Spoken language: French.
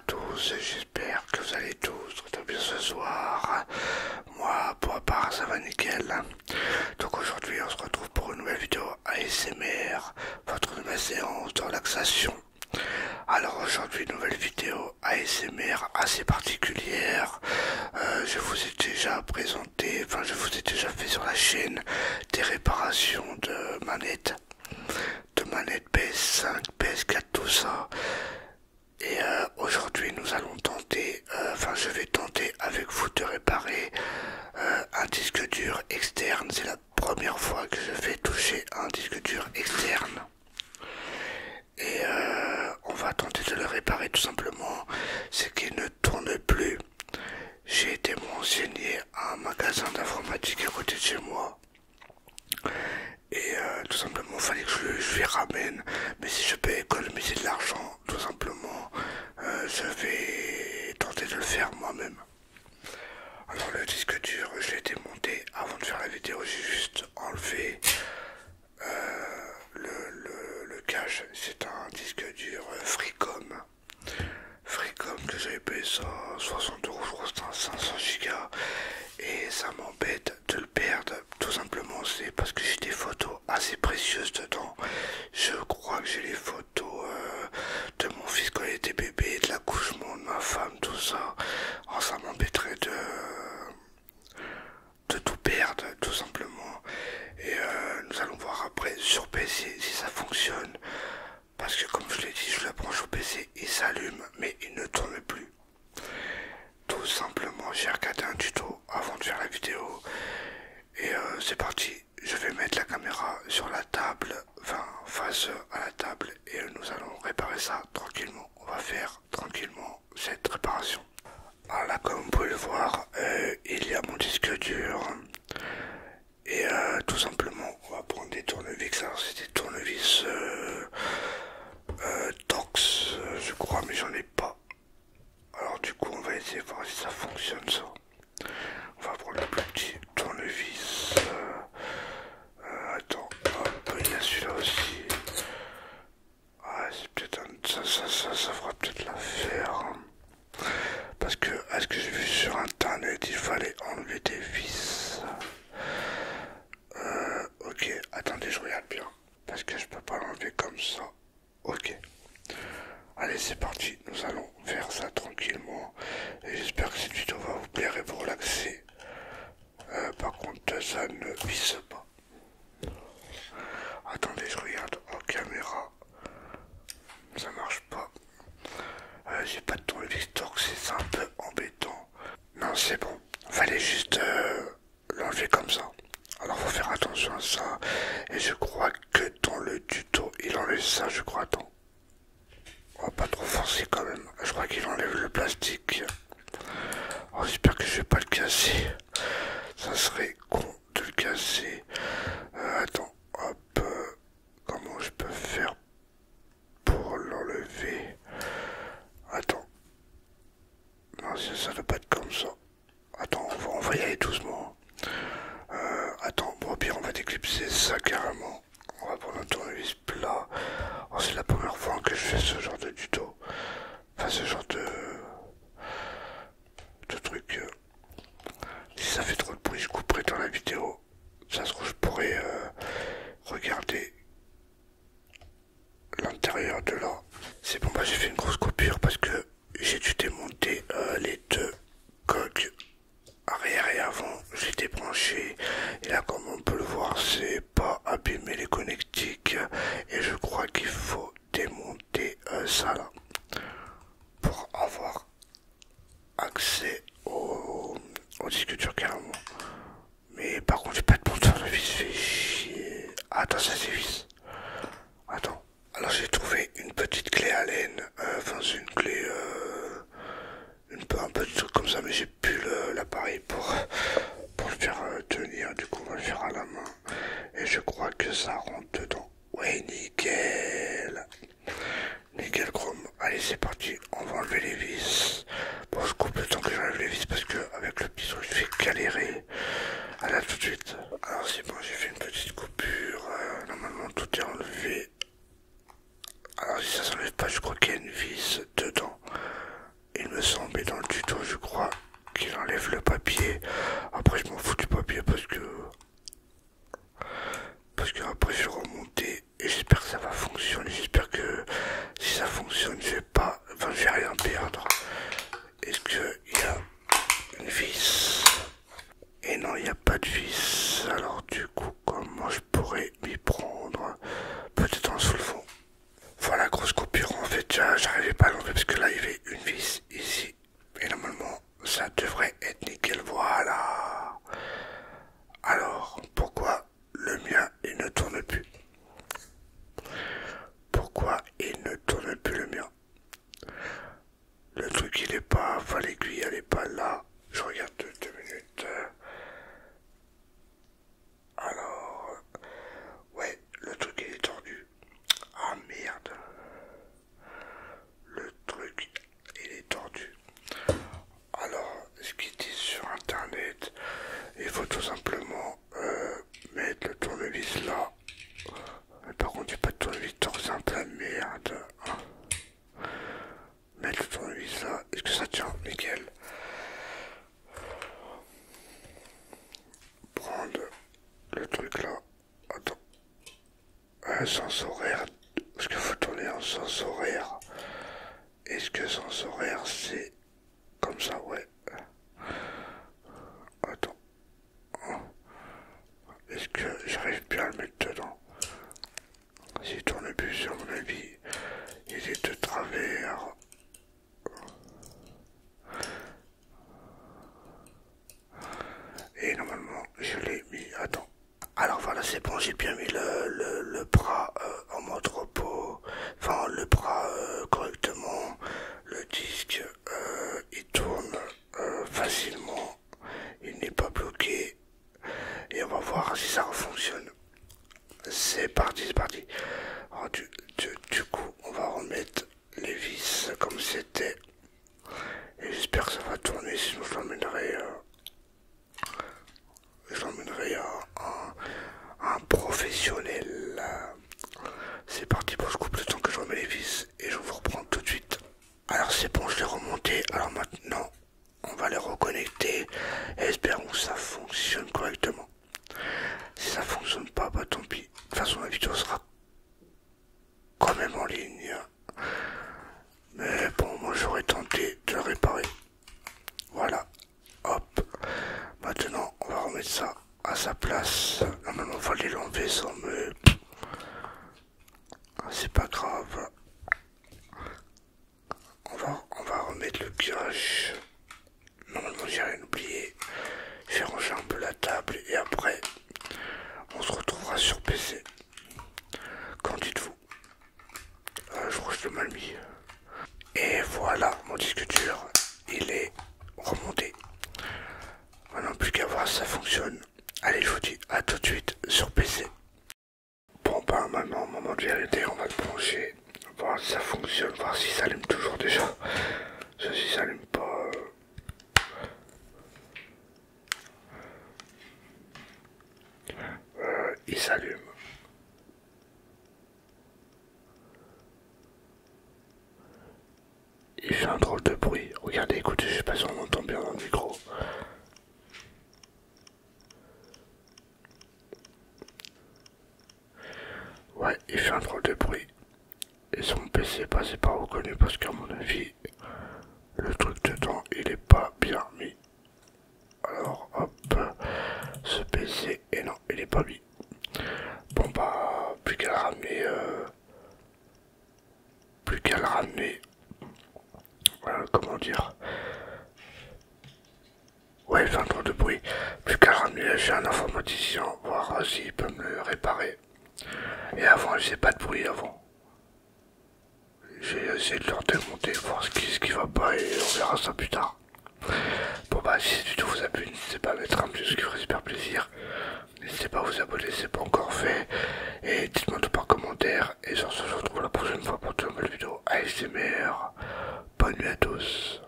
tous, j'espère que vous allez tous très bien ce soir. Moi, pour ma part, ça va nickel. Donc aujourd'hui, on se retrouve pour une nouvelle vidéo ASMR, votre nouvelle séance de relaxation. Alors aujourd'hui, nouvelle vidéo ASMR assez particulière. Je vous ai déjà présenté, je vous ai déjà fait sur la chaîne des réparations de manettes PS5, PS4, tout ça. Et aujourd'hui nous allons tenter, je vais tenter avec vous de réparer un disque dur externe. C'est la première fois que je vais toucher un disque dur externe. Et on va tenter de le réparer tout simplement. C'est qu'il ne tourne plus. J'ai été m'enseigner à un magasin d'informatique à côté de chez moi. Et tout simplement, fallait que je lui ramène. Mais si je peux économiser de l'argent, tout simplement, je vais tenter de le faire moi-même. Alors le disque dur, je l'ai démonté avant de faire la vidéo. J'ai juste enlevé le cache. C'est un disque dur Freecom. Freecom que j'avais payé ça 60 euros, je crois que c'était un 500 Go. Et ça m'embête de le perdre. Tout simplement, c'est parce que j'ai des photos assez précieuses dedans. Je crois que j'ai les photos de mon fils quand il était bébé, de l'accouchement de ma femme, tout ça. Oh, ça m'embêterait de tout perdre, tout simplement. Et nous allons voir après sur PC si ça fonctionne. Parce que comme je l'ai dit, je la branche au PC, il s'allume, mais il ne tourne plus. Tout simplement, j'ai regardé un tuto avant de faire la vidéo. Et c'est parti, je vais mettre la caméra sur la table, face à la table, et nous allons réparer ça tranquillement. On va faire tranquillement cette réparation. Alors là, comme vous pouvez le voir, il y a mon disque dur. Et tout simplement, on va prendre des tournevis. Alors c'est des tournevis Torx, je crois, mais j'en ai pas. Alors du coup, on va essayer de voir si ça fonctionne ça. On va prendre le plus petit tournevis. Attends, hop, il y a celui-là aussi. Ah, c'est peut-être un... ça fera peut-être l'affaire. Parce que, à ce que j'ai vu sur internet, il fallait enlever des vis. Ok, attendez, je regarde bien. Parce que je peux pas l'enlever comme ça. Ok. Allez, c'est parti. Nous allons faire ça tranquillement. Et j'espère que cette vidéo va vous plaire et vous relaxer. Par contre, ça ne visse pas. Attendez, je regarde en caméra. Ça marche pas. J'ai pas de tournevis Torx, c'est un peu embêtant. Non, c'est bon. Fallait juste l'enlever comme ça. Alors faut faire attention à ça. Et je crois que dans le tuto, il enlève ça, je crois. Attends. On va pas trop forcer quand même. Je crois qu'il enlève le plastique. Oh, j'espère que je vais pas le casser. Ça serait con de le casser. Attends, hop. Comment je peux faire pour l'enlever? Attends. Non, ça doit pas être comme ça. Attends, on va y aller doucement. Attends, bon, au pire, on va déclipser ça carrément. On va prendre un tournevis plat. Oh, c'est la première fois que je fais ce genre de tuto. Enfin, ce genre de truc. Si ça fait trop de bruit, je couperai dans la vidéo. Ça se trouve, je pourrais regarder l'intérieur de là. C'est bon, bah j'ai fait une grosse coupure parce que j'ai dû démonter les deux coques arrière et avant. J'ai débranché et là, comme on peut le voir, c'est pas abîmer les connectiques. Et je crois qu'il faut démonter ça là pour avoir accès au disque dur carrément. Mais par contre, j'ai pas de bon tournevis, fait chier. Attends, ça c'est vis. Attends. Alors j'ai trouvé une petite clé Allen. C'est une clé, un peu de truc comme ça, mais j'ai plus l'appareil pour le faire tenir. Du coup, on va le faire à la main. Et je crois que ça rentre dedans. Ouais, nickel. Nickel chrome. Allez, c'est parti. On va enlever les vis. Bon, je coupe le temps que j'enlève les vis parce que avec le petit truc, je vais galérer. À là tout de suite. Alors c'est bon, j'ai fait une petite coupure. Normalement, tout est enlevé. Alors si ça s'enlève pas, je crois qu'il y a une vis dedans. devrait être nickel, voilà. Alors, pourquoi le mien, il ne tourne plus? Pourquoi il ne tourne plus le mien? Le truc, il est pas, enfin l'aiguille, elle est pas là. Je regarde 2 minutes. Alors, ouais, le truc, il est tordu. Ah merde. Le truc, il est tordu. Alors, ce qu'ils disent sur internet, il faut tout simplement mettre le tournevis là. Mais par contre, il n'y a pas de tournevis simple, la merde. Mettre le tournevis là, est-ce que ça tient? Nickel. Prendre le truc là. Attends. Un sens horaire. Est-ce qu'il faut tourner en sens horaire? Est-ce que sens horaire c'est comme ça? Ouais. Attends. Est-ce que j'arrive bien à le mettre dedans? S'il tourne plus, sur mon avis, il est de travers. Et normalement, je l'ai mis. Attends. Alors voilà, c'est bon, j'ai bien mis le bras en mode repos. Enfin, le bras correctement. Le disque, il tourne facilement. Il n'est pas bloqué. Et on va voir si ça fonctionne. C'est parti, c'est parti. Alors, du coup, on va remettre les vis comme c'était. Et j'espère que ça va tourner, sinon je l'emmènerai à un professionnel. C'est parti, bon, je coupe le temps que je remets les vis et je vous reprends tout de suite. Alors c'est bon, je l'ai remonté. Alors maintenant, on va les reconnecter. Et espérons que ça fonctionne correctement. Si ça fonctionne pas, bah tant pis. De toute façon, la vidéo sera quand même en ligne. Mais bon, moi j'aurais tenté de le réparer. Voilà. Hop. Maintenant, on va remettre ça à sa place. Normalement, il fallait l'enlever sans me... C'est pas grave. On va remettre le pioche. Normalement, j'ai rien oublié. Je vais ranger un peu la table et après, on se retrouvera sur PC. Qu'en dites-vous? Je crois que je l'ai mal mis. Et voilà, mon disque dur, il est remonté. Maintenant, plus qu'à voir si ça fonctionne. Allez, je vous dis à tout de suite sur PC. Bon, bah maintenant, moment de vérité, on va le brancher. Voir si ça fonctionne, voir si ça allume toujours déjà. Si ça allume pas... il s'allume. Il fait un drôle de bruit. Regardez, écoutez, je sais pas si on entend bien dans le micro. Ouais, il fait un drôle de bruit. Et son PC, bah, c'est pas reconnu parce qu'à mon avis, le truc dedans, il est pas bien mis. Alors, hop, ce PC, et non, il est pas mis. Bon, bah, plus qu'à le ramener, comment dire, ouais, il fait un drôle de bruit. Plus qu'à le ramener chez un informaticien, voir s'il peut me le réparer. Et avant, il faisait pas de bruit avant. J'ai essayé de leur démonter, voir ce qui va pas et on verra ça plus tard. Bon bah si cette vidéo vous a plu, n'hésitez pas à mettre un plus, ce qui ferait super plaisir. N'hésitez pas à vous abonner si c'est pas encore fait. Et dites-moi tout par commentaire. Et sur ce, je vous retrouve la prochaine fois pour de nouvelles vidéos ASMR. Bonne nuit à tous.